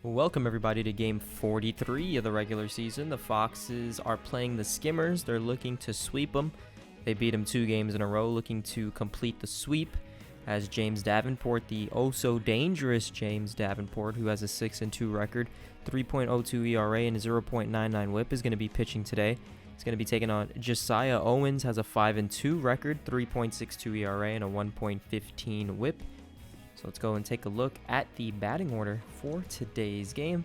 Welcome everybody to game 43 of the regular season. The Foxes are playing the Skimmers. They're looking to sweep them. They beat them 2 games in a row, looking to complete the sweep. As James Davenport, the oh-so-dangerous James Davenport, who has a 6-2 record, 3.02 ERA and a 0.99 WHIP, is going to be pitching today. He's going to be taking on Josiah Owens, has a 5-2 record, 3.62 ERA and a 1.15 WHIP. So let's go and take a look at the batting order for today's game.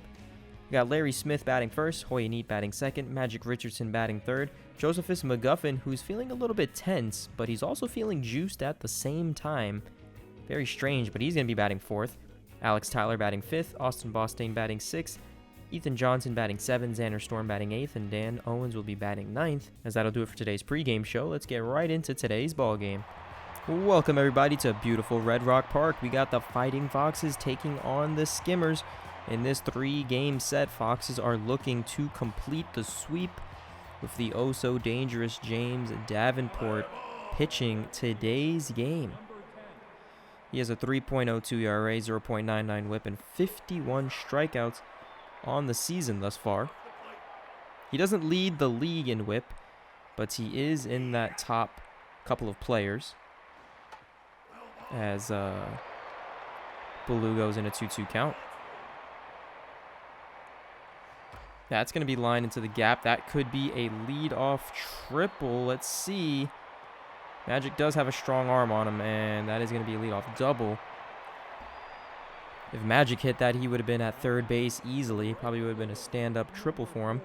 We got Larry Smith batting first, Hoya Neat batting second, Magic Richardson batting third, Josephus McGuffin, who's feeling a little bit tense, but he's also feeling juiced at the same time. Very strange, but he's going to be batting fourth. Alex Tyler batting fifth, Austin Bostian batting sixth, Ethan Johnson batting seventh, Xander Storm batting eighth, and Dan Owens will be batting ninth. As that'll do it for today's pregame show, let's get right into today's ballgame. Welcome everybody to beautiful Red Rock Park. We got the Fighting Foxes taking on the Skimmers. In this 3-game set, Foxes are looking to complete the sweep with the oh-so-dangerous James Davenport pitching today's game. He has a 3.02 ERA, 0.99 WHIP, and 51 strikeouts on the season thus far. He doesn't lead the league in WHIP, but he is in that top couple of players, as Belugo's in a 2-2 count. That's going to be lined into the gap. That could be a lead-off triple. Let's see. Magic does have a strong arm on him, and that is going to be a lead-off double. If Magic hit that, he would have been at third base easily. Probably would have been a stand-up triple for him.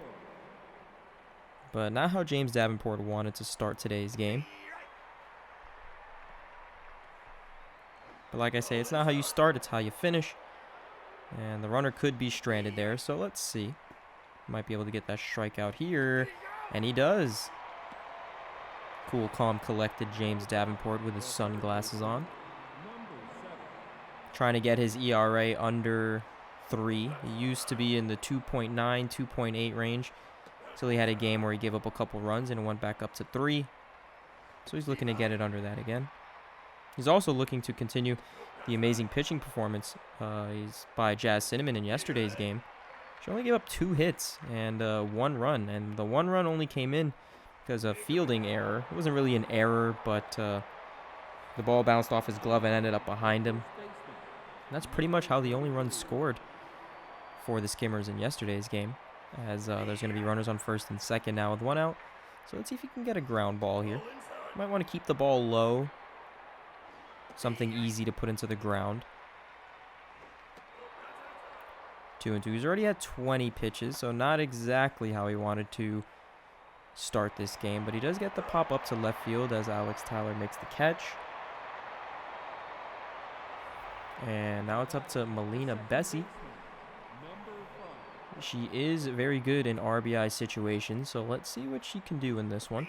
But not how James Davenport wanted to start today's game. But like I say, it's not how you start, it's how you finish. And the runner could be stranded there, so let's see. Might be able to get that strikeout here, and he does. Cool, calm, collected James Davenport with his sunglasses on. Trying to get his ERA under 3. He used to be in the 2.9, 2.8 range until he had a game where he gave up a couple runs and it went back up to 3. So he's looking to get it under that again. He's also looking to continue the amazing pitching performance by Jazz Cinnamon in yesterday's game. She only gave up 2 hits and 1 run, and the 1 run only came in because of fielding error. It wasn't really an error, but the ball bounced off his glove and ended up behind him. And that's pretty much how the only run scored for the Skimmers in yesterday's game, as there's going to be runners on first and second now with 1 out. So let's see if he can get a ground ball here. Might want to keep the ball low. Something easy to put into the ground. 2-2. He's already had 20 pitches, so not exactly how he wanted to start this game, but he does get the pop up to left field as Alex Tyler makes the catch. And now it's up to Melina Bessie. She is very good in RBI situations, so let's see what she can do in this one.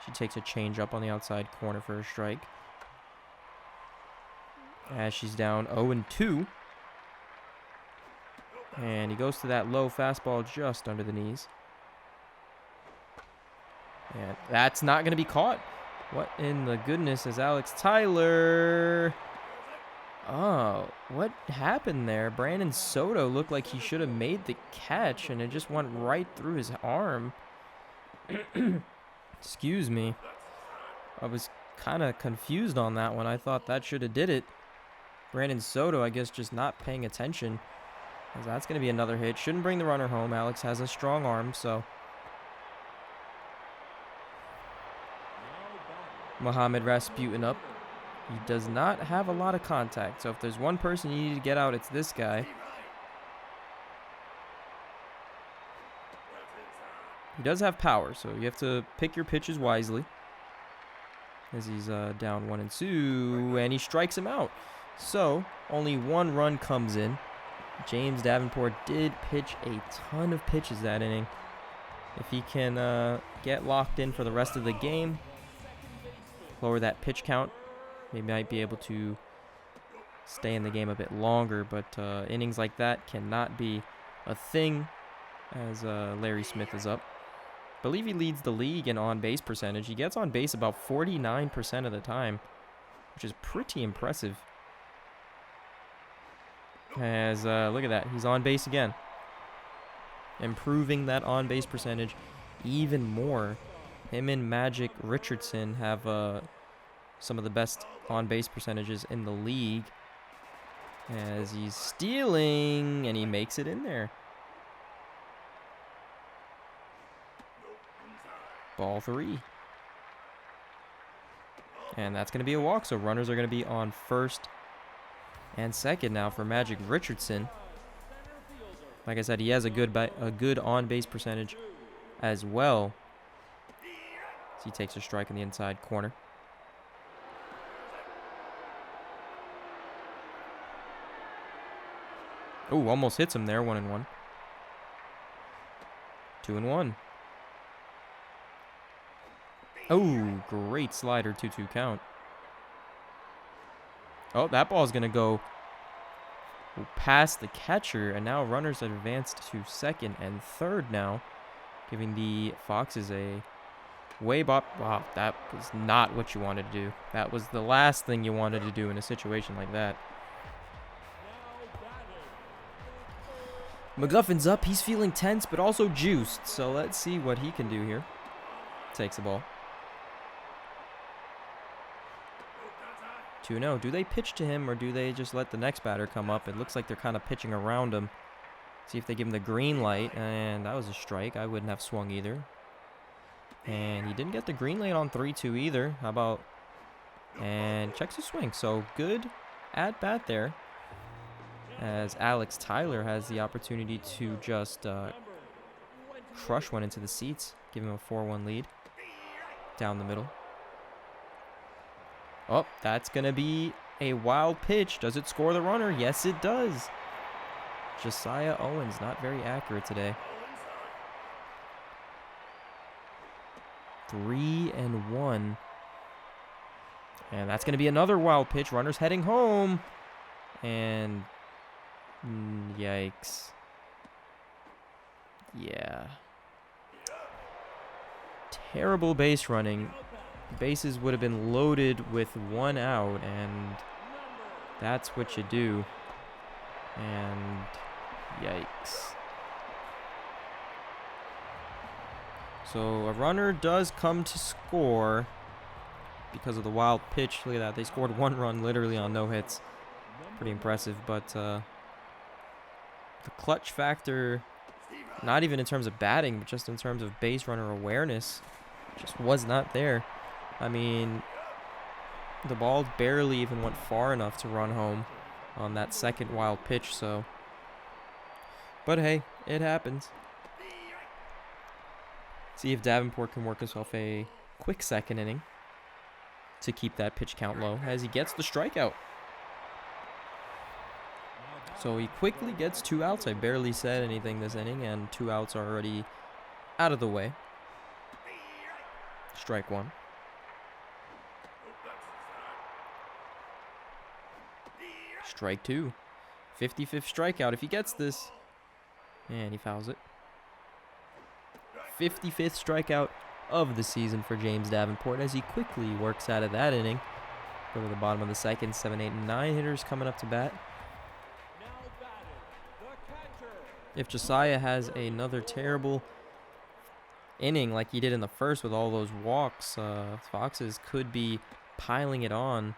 She takes a change up on the outside corner for a strike. As she's down 0-2. And he goes to that low fastball just under the knees. And that's not going to be caught. What in the goodness is Alex Tyler? Oh, what happened there? Brandon Soto looked like he should have made the catch, and it just went right through his arm. Excuse me. I was kind of confused on that one. I thought that should have did it. Brandon Soto, I guess, just not paying attention. As that's going to be another hit. Shouldn't bring the runner home. Alex has a strong arm, so. Mohamed Rasputin up. He does not have a lot of contact, so if there's one person you need to get out, it's this guy. He does have power, so you have to pick your pitches wisely. As he's down 1-2, and he strikes him out. So, only 1 run comes in. James Davenport did pitch a ton of pitches that inning. If he can get locked in for the rest of the game, lower that pitch count, he might be able to stay in the game a bit longer. But innings like that cannot be a thing as Larry Smith is up. I believe he leads the league in on-base percentage. He gets on base about 49% of the time, which is pretty impressive. As look at that, he's on base again, improving that on base percentage even more. Him and Magic Richardson have some of the best on base percentages in the league. As he's stealing, and he makes it in there. Ball 3. And that's going to be a walk, so runners are going to be on first and second now for Magic Richardson. Like I said, he has a good on-base percentage as well. So he takes a strike in the inside corner. Oh, almost hits him there. 1-1. 2-1. Oh, great slider. 2-2 count. Oh, that ball's going to go past the catcher, and now runners have advanced to second and third now, giving the Foxes a way bop. Wow, that was not what you wanted to do. That was the last thing you wanted to do in a situation like that. McGuffin's up. He's feeling tense, but also juiced, so let's see what he can do here. Takes the ball. 2-0. Do they pitch to him, or do they just let the next batter come up? It looks like they're kind of pitching around him. See if they give him the green light, and that was a strike. I wouldn't have swung either. And he didn't get the green light on 3-2 either. How about... And checks his swing. So good at bat there, as Alex Tyler has the opportunity to just crush one into the seats, give him a 4-1 lead down the middle. Oh, that's going to be a wild pitch. Does it score the runner? Yes, it does. Josiah Owens, not very accurate today. 3-1. And that's going to be another wild pitch. Runner's heading home. And yikes. Yeah. Terrible base running. Bases would have been loaded with 1 out, and that's what you do. And yikes. So a runner does come to score because of the wild pitch. Look at that. They scored 1 run literally on no hits. Pretty impressive, but the clutch factor, not even in terms of batting, but just in terms of base runner awareness, just was not there. I mean, the ball barely even went far enough to run home on that second wild pitch, so. But hey, it happens. See if Davenport can work himself a quick second inning to keep that pitch count low as he gets the strikeout. So he quickly gets 2 outs. I barely said anything this inning, and 2 outs are already out of the way. Strike 1. Strike 2. 55th strikeout if he gets this. And he fouls it. 55th strikeout of the season for James Davenport as he quickly works out of that inning. Go to the bottom of the second. 7, 8, and 9 hitters coming up to bat. If Josiah has another terrible inning like he did in the first with all those walks, Foxes could be piling it on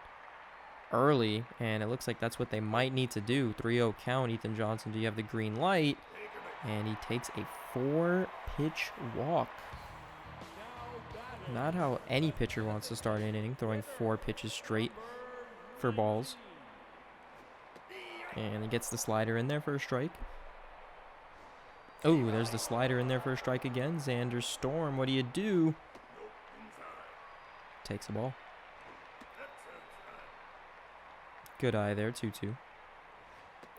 early, and it looks like that's what they might need to do. 3-0 count. Ethan Johnson, do you have the green light? And he takes a 4-pitch walk. Not how any pitcher wants to start an inning, throwing 4 pitches straight for balls. And he gets the slider in there for a strike. Oh, there's the slider in there for a strike again. Xander Storm, what do you do? Takes a ball. Good eye there, 2-2.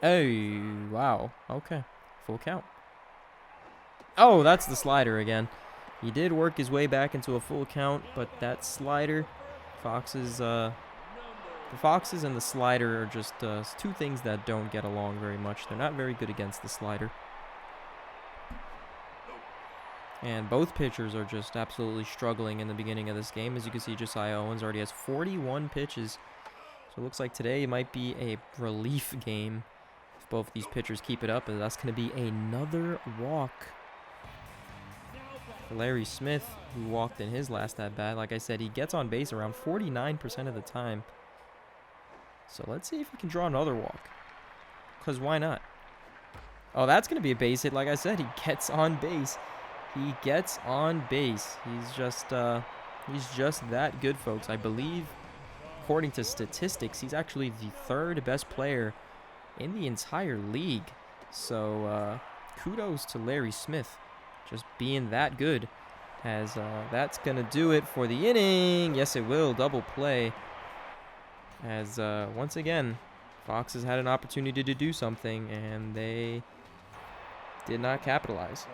Hey, wow. Okay, full count. Oh, that's the slider again. He did work his way back into a full count, but that slider, the Foxes and the slider are just 2 things that don't get along very much. They're not very good against the slider. And both pitchers are just absolutely struggling in the beginning of this game. As you can see, Josiah Owens already has 41 pitches. So it looks like today might be a relief game. both of these pitchers keep it up, and that's going to be another walk for Larry Smith, who walked in his last at-bat. Like I said, he gets on base around 49% of the time. So let's see if he can draw another walk, because why not? Oh, that's going to be a base hit. Like I said, he gets on base. He gets on base. He's just that good, folks. I believe, according to statistics, he's actually the third best player in the entire league. So kudos to Larry Smith, just being that good. As that's going to do it for the inning. Yes, it will. Double play. As once again, Foxes had an opportunity to do something, and they did not capitalize.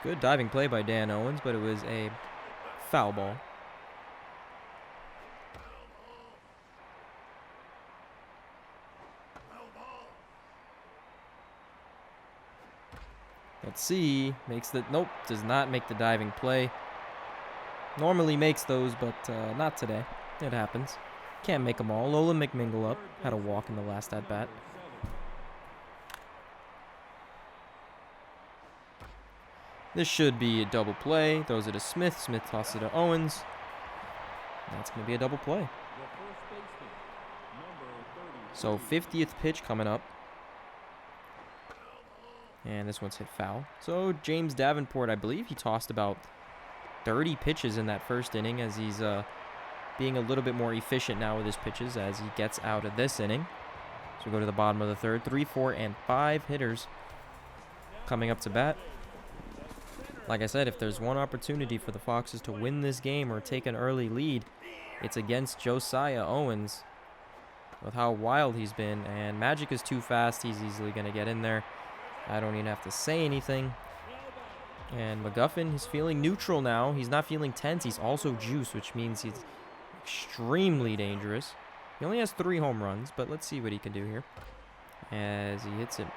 Good diving play by Dan Owens, but it was a foul ball. Let's see. Makes the... Nope, does not make the diving play. Normally makes those, but not today. It happens. Can't make them all. Lola McMingle up. Had a walk in the last at-bat. This should be a double play. Throws it to Smith. Smith tosses it to Owens. That's going to be a double play. So 50th pitch coming up. And this one's hit foul. So James Davenport, I believe he tossed about 30 pitches in that first inning, as he's being a little bit more efficient now with his pitches as he gets out of this inning. So we go to the bottom of the third. 3, 4, and 5 hitters coming up to bat. Like I said, if there's one opportunity for the Foxes to win this game or take an early lead, it's against Josiah Owens with how wild he's been. And Magic is too fast. He's easily going to get in there. I don't even have to say anything. And McGuffin, he's feeling neutral now. He's not feeling tense. He's also juiced, which means he's extremely dangerous. He only has 3 home runs, but let's see what he can do here. As he hits it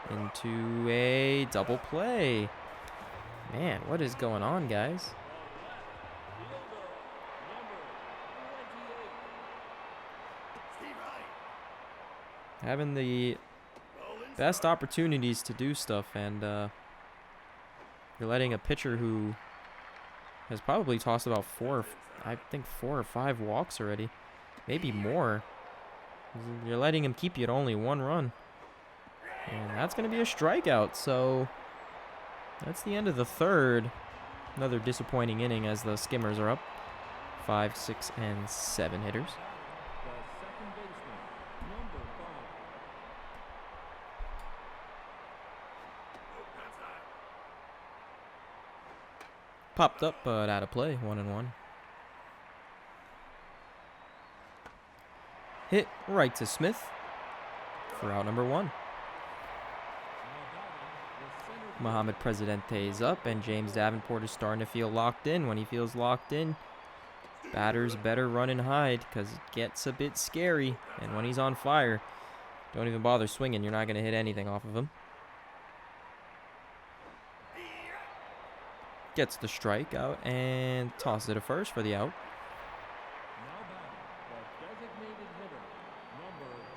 into a double play. Man, what is going on, guys? Having the best opportunities to do stuff, and you're letting a pitcher who has probably tossed about 4 or 5 walks already, maybe more. You're letting him keep you at only 1 run, and that's going to be a strikeout. So that's the end of the third. Another disappointing inning as the Skimmers are up 5, 6, and 7 hitters. Popped up, but out of play. 1-1. Hit right to Smith for out number 1. Mohamed Presidente is up, and James Davenport is starting to feel locked in. When he feels locked in, batters better run and hide, because it gets a bit scary. And when he's on fire, don't even bother swinging. You're not going to hit anything off of him. Gets the strikeout and tosses it to first for the out.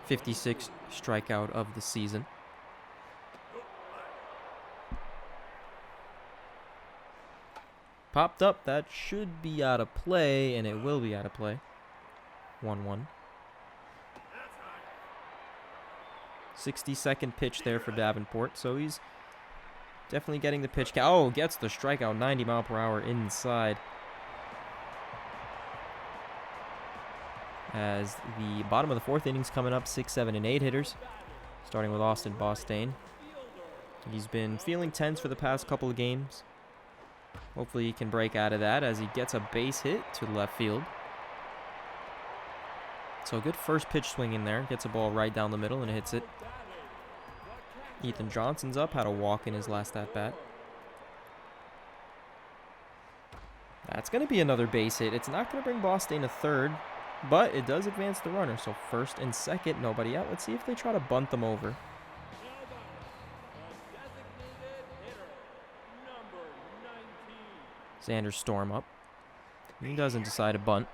56th strikeout of the season. Popped up. That should be out of play, and it will be out of play. 1-1. 62nd pitch there for Davenport, so he's definitely getting the pitch count. Oh, gets the strikeout, 90 mile per hour inside. As the bottom of the 4th inning's coming up, 6, 7, and 8 hitters. Starting with Austin Bostaine. He's been feeling tense for the past couple of games. Hopefully he can break out of that as he gets a base hit to left field. So a good first pitch swing in there. Gets a ball right down the middle and hits it. Ethan Johnson's up. Had a walk in his last at-bat. That's going to be another base hit. It's not going to bring Bostaine to third, but it does advance the runner. So first and second, nobody out. Let's see if they try to bunt them over. Xander Storm up. He doesn't decide to bunt.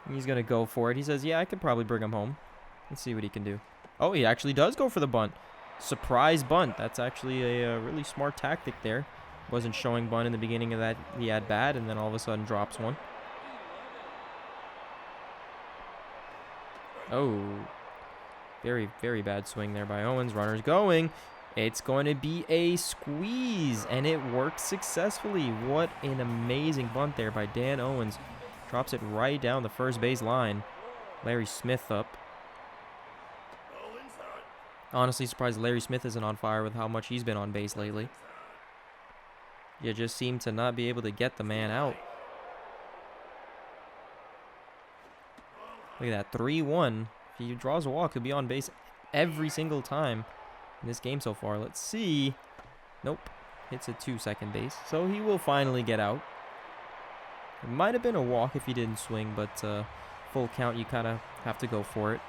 He's going to go for it. He says, yeah, I could probably bring him home. Let's see what he can do. Oh, he actually does go for the bunt. Surprise bunt. That's actually a really smart tactic there. Wasn't showing bunt in the beginning of that he had bat, and then all of a sudden drops one. Oh. Very, very bad swing there by Owens. Runners going. It's going to be a squeeze, and it works successfully. What an amazing bunt there by Dan Owens. Drops it right down the first base line. Larry Smith up. Honestly surprised Larry Smith isn't on fire with how much he's been on base lately. You just seem to not be able to get the man out. Look at that, 3-1. If he draws a walk, he'll be on base every single time in this game so far. Let's see. Nope. Hits it to second base. So he will finally get out. It might have been a walk if he didn't swing, but full count, you kind of have to go for it.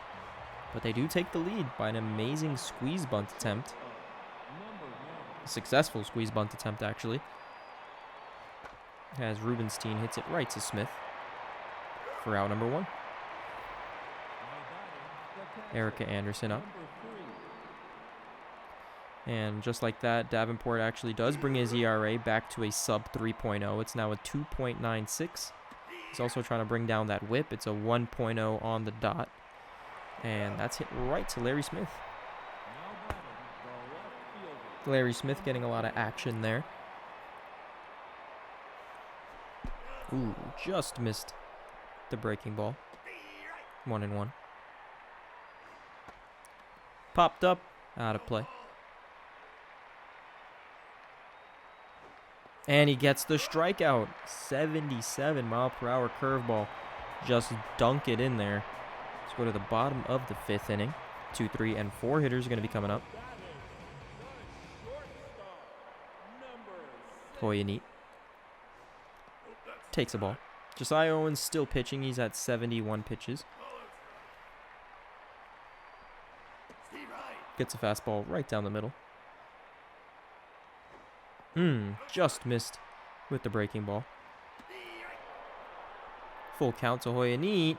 But they do take the lead by an amazing squeeze bunt attempt. A successful squeeze bunt attempt, actually. As Rubenstein hits it right to Smith for out number 1. Erica Anderson up. And just like that, Davenport actually does bring his ERA back to a sub 3.0. It's now a 2.96. He's also trying to bring down that whip. It's a 1.0 on the dot. And that's hit right to Larry Smith. Larry Smith getting a lot of action there. Ooh, just missed the breaking ball. 1-1. Popped up, out of play. And he gets the strikeout. 77-mile-per-hour curveball. Just dunk it in there. Let's go to the bottom of the 5th inning. 2, 3, and 4 hitters are going to be coming up. Hoya Neat takes a ball. Josiah Owens still pitching. He's at 71 pitches. Gets a fastball right down the middle. Just missed with the breaking ball. Full count to Hoya Neat.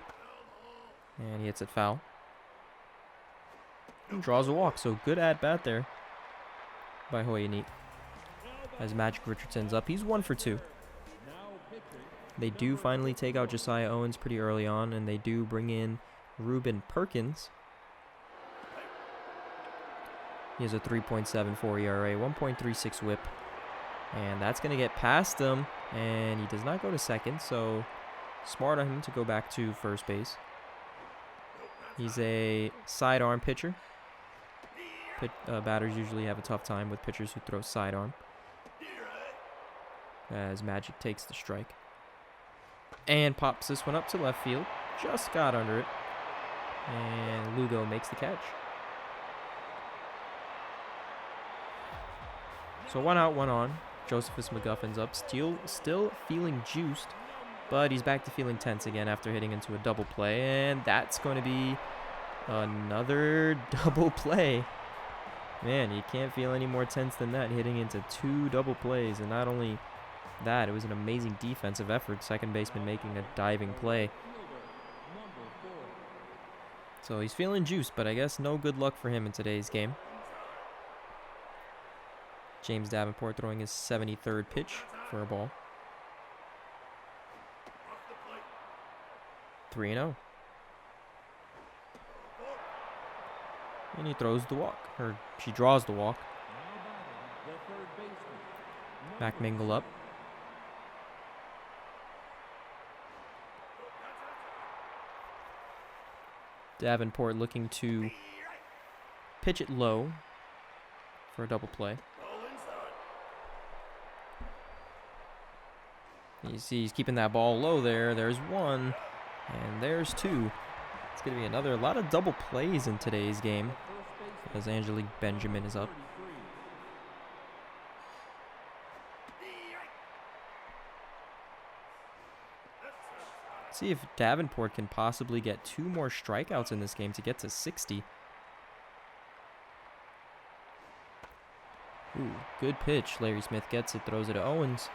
And he hits it foul. And draws a walk, so good at bat there by Hoya Neat. As Magic Richardson's up, he's 1 for 2. They do finally take out Josiah Owens pretty early on, and they do bring in Ruben Perkins. He has a 3.74 ERA, 1.36 whip. And that's going to get past him, and he does not go to second, so smart on him to go back to first base. He's a sidearm pitcher. Batters usually have a tough time with pitchers who throw sidearm. As Magic takes the strike. And pops this one up to left field. Just got under it. And Lugo makes the catch. So 1 out, 1 on. Josephus McGuffin's up. Still feeling juiced. But he's back to feeling tense again after hitting into a double play. And that's going to be another double play. Man, you can't feel any more tense than that, hitting into 2 double plays. And not only that, it was an amazing defensive effort. Second baseman making a diving play. So he's feeling juiced, but I guess no good luck for him in today's game. James Davenport throwing his 73rd pitch for a ball. 3-0. And he throws the walk, or she draws the walk. Mac Mingle up. Davenport looking to pitch it low for a double play. You see he's keeping that ball low there. There's 1, and there's 2. It's going to be a lot of double plays in today's game as Angelique Benjamin is up. See if Davenport can possibly get 2 more strikeouts in this game to get to 60. Ooh, good pitch. Larry Smith gets it, throws it to Owens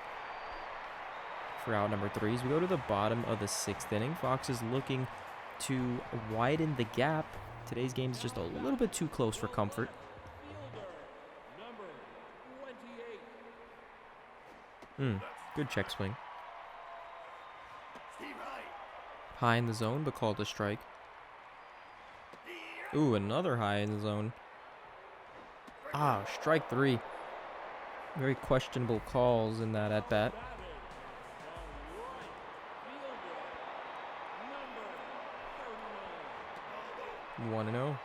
for out number 3. As we go to the bottom of the 6th inning, Fox is looking to widen the gap. Today's game is just a little bit too close for comfort. Good check swing. High in the zone, but called a strike. Ooh, another high in the zone. Strike 3. Very questionable calls in that at-bat. One and 0.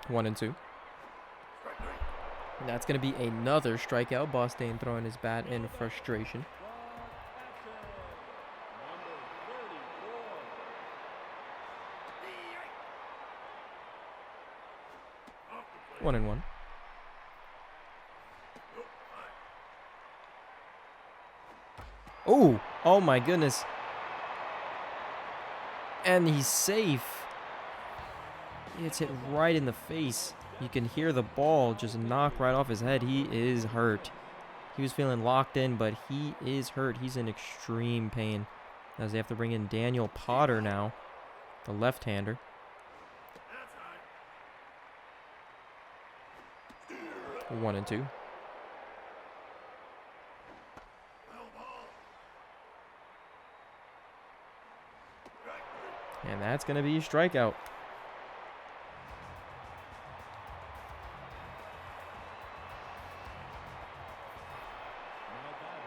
One and 2. That's going to be another strikeout. Bostain throwing his bat in frustration. One and 1. Oh my goodness. And he's safe. It's hit right in the face. You can hear the ball just knock right off his head. He is hurt. He was feeling locked in, but he is hurt. He's in extreme pain as they have to bring in Daniel Potter now, the left-hander. One and 2. And that's going to be a strikeout.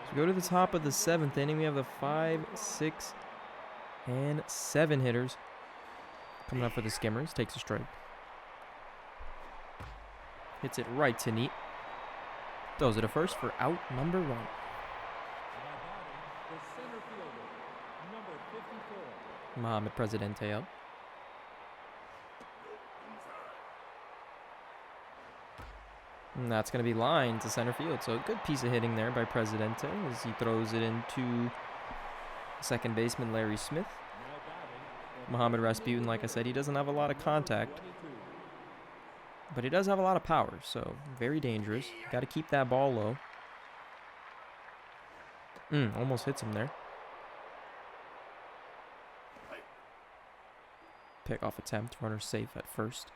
So we go to the top of the 7th inning. We have the 5, 6, and 7 hitters coming up for the Skimmers. Takes a strike. Hits it right to Neat. Throws it to first for out number 1. Mohamed Presidente up. And that's going to be lined to center field. So a good piece of hitting there by Presidente as he throws it into second baseman Larry Smith. Mohamed Rasputin, like I said, he doesn't have a lot of contact, but he does have a lot of power, so very dangerous. Got to keep that ball low. Almost hits him there. Pickoff attempt, runner safe at first.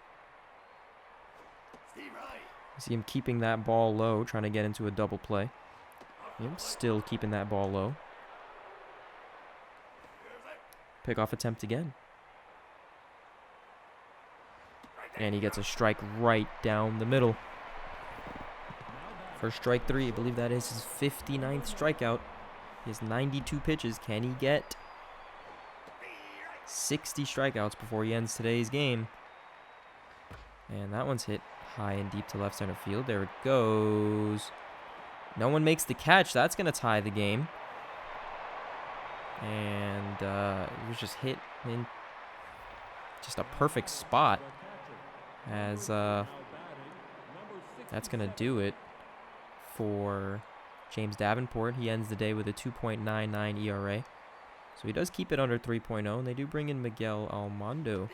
You see him keeping that ball low, trying to get into a double play. Still keeping that ball low. Pickoff attempt again. And he gets a strike right down the middle. For strike 3, I believe that is his 59th strikeout. He has 92 pitches. Can he get 60 strikeouts before he ends today's game? And that one's hit high and deep to left center field. There it goes. No one makes the catch. That's going to tie the game. And it was just hit in just a perfect spot. As that's going to do it for James Davenport. He ends the day with a 2.99 ERA. So he does keep it under 3.0, and they do bring in Miguel Almondo.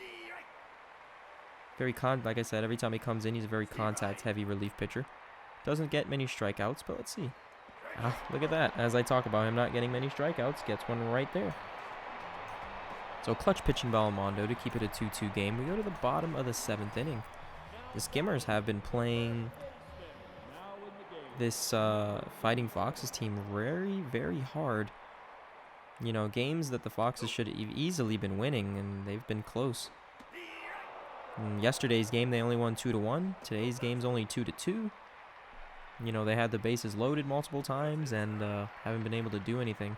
Like I said, every time he comes in, he's a very contact-heavy relief pitcher. Doesn't get many strikeouts, but let's see. Look at that. As I talk about him not getting many strikeouts, gets one right there. So clutch pitching by Almondo to keep it a 2-2 game. We go to the bottom of the 7th inning. The Skimmers have been playing this Fighting Foxes team very, very hard. You know, games that the Foxes should have easily been winning, and they've been close. In yesterday's game, they only won 2-1. Today's game's only 2-2. You know, they had the bases loaded multiple times and haven't been able to do anything.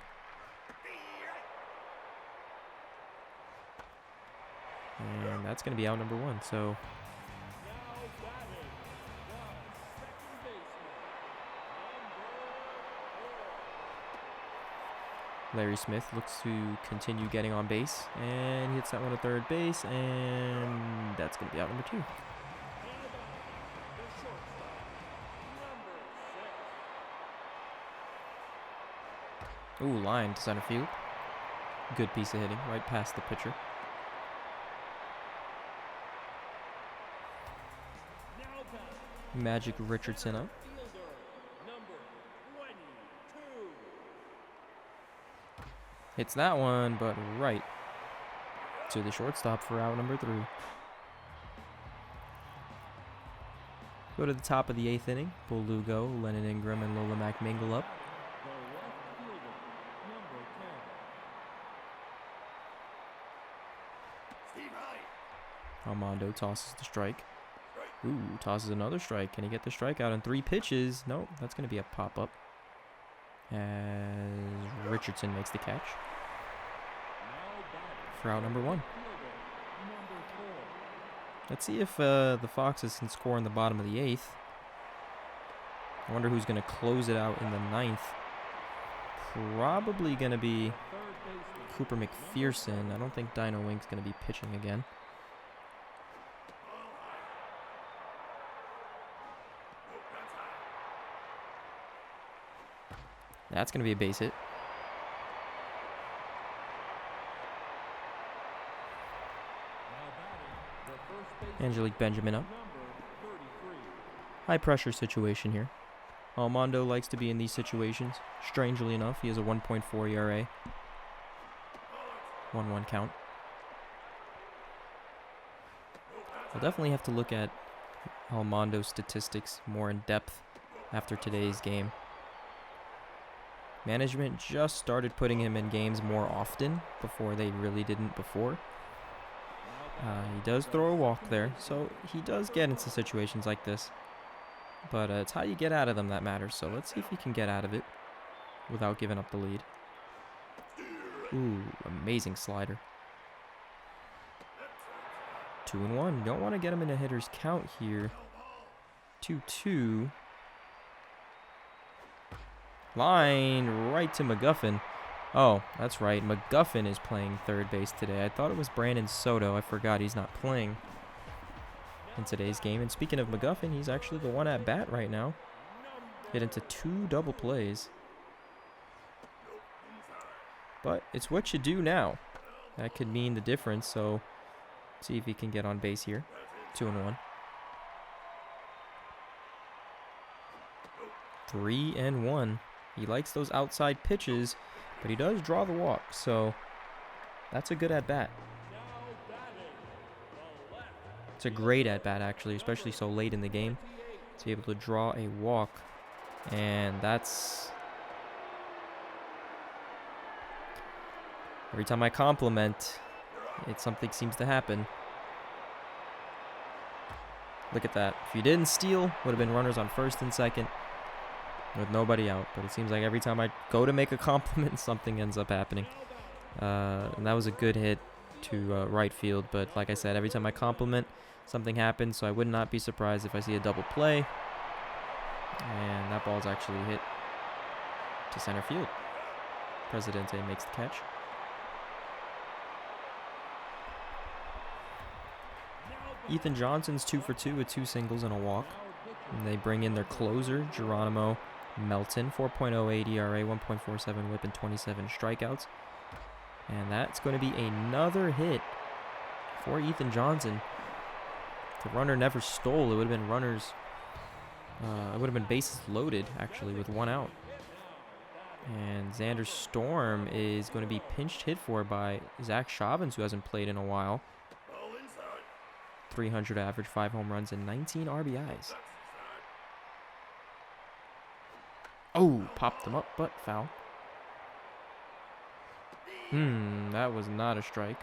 And that's going to be out number 1. So Larry Smith looks to continue getting on base, and he hits that one to third base, and that's going to be out number 2. Ooh, line to center field. Good piece of hitting right past the pitcher. Magic Richardson up. Hits that one, but right to the shortstop for out number 3. Go to the top of the 8th inning. Bull Lugo, Lennon Ingram, and Lola Mack mingle up. Armando tosses the strike. Ooh, tosses another strike. Can he get the strikeout in 3 pitches? No, that's going to be a pop-up. As Richardson makes the catch for out number 1. Let's see if the Foxes can score in the bottom of the 8th. I wonder who's going to close it out in the 9th. Probably going to be Cooper McPherson. I don't think Dino Wink's going to be pitching again. That's going to be a base hit. Angelique Benjamin up. High pressure situation here. Armando likes to be in these situations. Strangely enough, he has a 1.4 ERA. 1-1 count. I'll definitely have to look at Armando's statistics more in depth after today's game. Management just started putting him in games more often before they really didn't before. He does throw a walk there, so he does get into situations like this. But it's how you get out of them that matters, so let's see if he can get out of it without giving up the lead. Ooh, amazing slider. 2-1. Don't want to get him in a hitter's count here. 2-2. Line right to McGuffin. Oh, that's right. McGuffin is playing third base today. I thought it was Brandon Soto. I forgot he's not playing in today's game. And speaking of McGuffin, he's actually the one at bat right now. Hit into 2 double plays. But it's what you do now. That could mean the difference. So see if he can get on base here. 2-1. 3-1. He likes those outside pitches, but he does draw the walk, so that's a good at-bat. It's a great at-bat, actually, especially so late in the game, to be able to draw a walk, and that's... Every time I compliment, something seems to happen. Look at that. If you didn't steal, would have been runners on first and second, with nobody out, but it seems like every time I go to make a compliment, something ends up happening. And that was a good hit to right field, but like I said, every time I compliment, something happens, so I would not be surprised if I see a double play. And that ball's actually hit to center field. Presidente makes the catch. Ethan Johnson's 2 for 2 with 2 singles and a walk. And they bring in their closer, Geronimo Melton, 4.08 ERA, 1.47 whip, and 27 strikeouts. And that's going to be another hit for Ethan Johnson. The runner never stole. It would have been runners. It would have been bases loaded, actually, with 1 out. And Xander Storm is going to be pinched hit for by Zach Chavins, who hasn't played in a while. 300 average, 5 home runs, and 19 RBIs. Oh, popped them up, but foul. That was not a strike.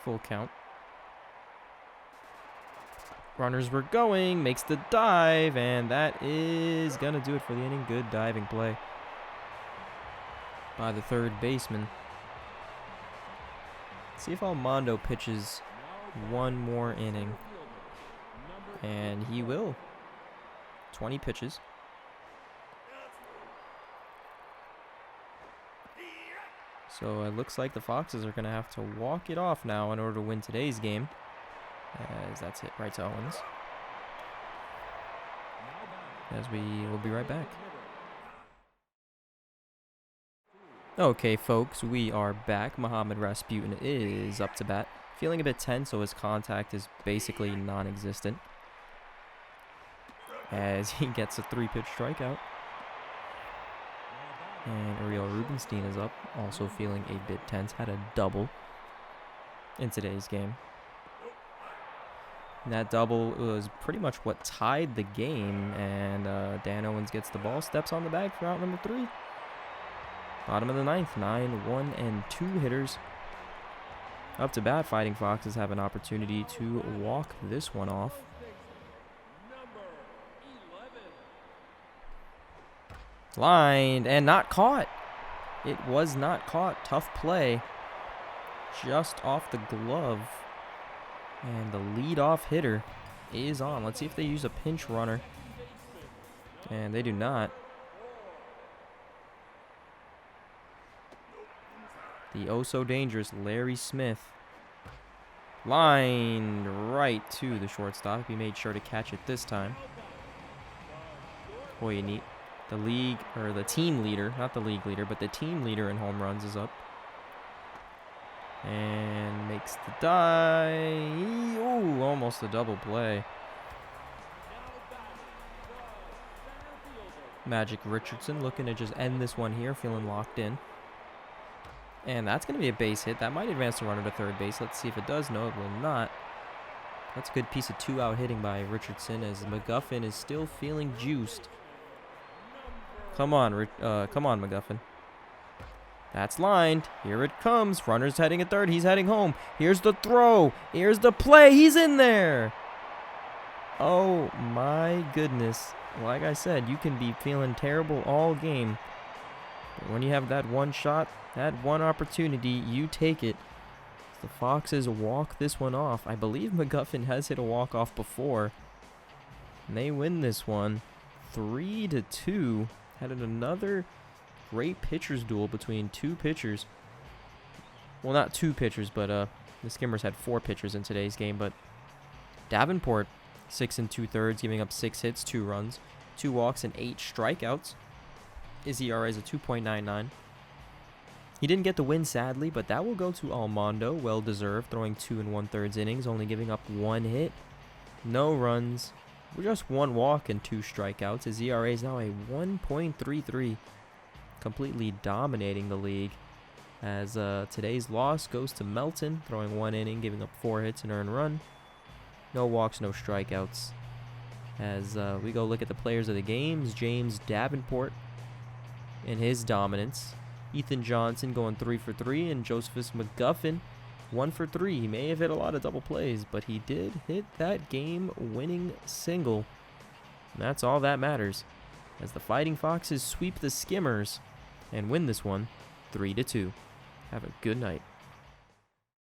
Full count. Runners were going, makes the dive, and that is going to do it for the inning. Good diving play by the third baseman. See if Armando pitches one more inning. And he will. 20 pitches. So it looks like the Foxes are going to have to walk it off now in order to win today's game. As that's hit right to Owens. As we will be right back. Okay, folks, we are back. Mohammad Rasputin is up to bat feeling a bit tense, so his contact is basically non-existent as he gets a 3-pitch strikeout. And Ariel Rubenstein is up, also feeling a bit tense. Had a double in today's game. And that double was pretty much what tied the game. And Dan Owens gets the ball, steps on the bag for out number 3. Bottom of the 9th, 9, 1, and 2 hitters up to bat. Fighting Foxes have an opportunity to walk this one off. Lined and not caught. It was not caught. Tough play. Just off the glove. And the leadoff hitter is on. Let's see if they use a pinch runner. And they do not. The oh so dangerous Larry Smith. Lined right to the shortstop. He made sure to catch it this time. Boy, neat. The league, or the team leader, not the league leader, but the team leader in home runs is up. And makes the dive. Ooh, almost a double play. Magic Richardson looking to just end this one here, feeling locked in. And that's going to be a base hit. That might advance the runner to third base. Let's see if it does. No, it will not. That's a good piece of 2-out hitting by Richardson as McGuffin is still feeling juiced. Come on, come on, McGuffin. That's lined. Here it comes. Runner's heading at third. He's heading home. Here's the throw. Here's the play. He's in there. Oh, my goodness. Like I said, you can be feeling terrible all game. But when you have that one shot, that one opportunity, you take it. The Foxes walk this one off. I believe McGuffin has hit a walk-off before. And they win this one 3-2. Had another great pitchers duel between 2 pitchers. Well, not 2 pitchers, but the Skimmers had 4 pitchers in today's game. But Davenport, 6 2/3, giving up 6 hits, 2 runs, 2 walks, and 8 strikeouts. His ERA is a 2.99. He didn't get the win, sadly, but that will go to Almondo. Well-deserved, throwing 2 1/3 innings, only giving up 1 hit. No runs. Just 1 walk and 2 strikeouts. His ERA is now a 1.33, completely dominating the league. As today's loss goes to Melton, throwing 1 inning, giving up 4 hits and earned run. No walks, no strikeouts. As we go look at the players of the games, James Davenport in his dominance. Ethan Johnson going 3 for 3, and Josephus McGuffin 1 for 3. He may have hit a lot of double plays, but he did hit that game-winning single. And that's all that matters, as the Fighting Foxes sweep the Skimmers and win this one 3-2. Have a good night.